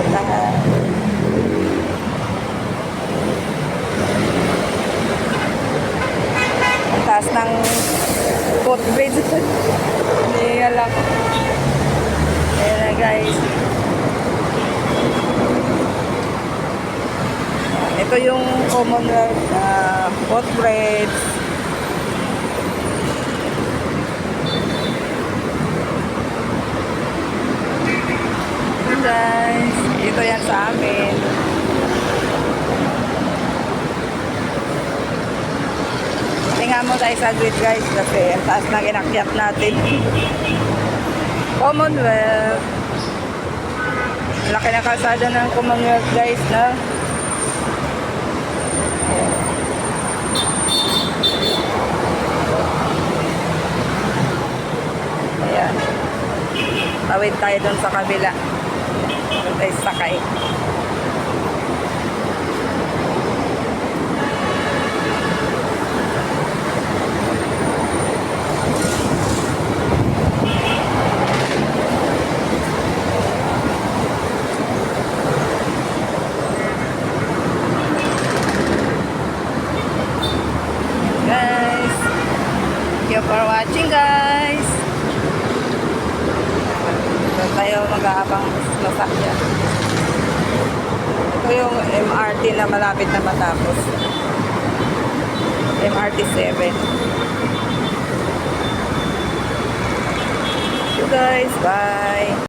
puntahan. Ang taas ng footbridge. Hindi alam. Ayan na guys. Ito yung Commonwealth footbridge. Guys, ito yan sa amin. Tingnan mo tayo sa grid guys kasi ang taas na inakyat natin. Commonwealth. Laki na kalsada ng Commonwealth guys na. Ayan. Tawid tayo dun sa kabila. Doon tayo sakay. Guys, thank you for watching guys. Doon tayo mag-aabang sasakyan. Ito yung MRT na malapit na matapos. MRT 7. So guys, bye.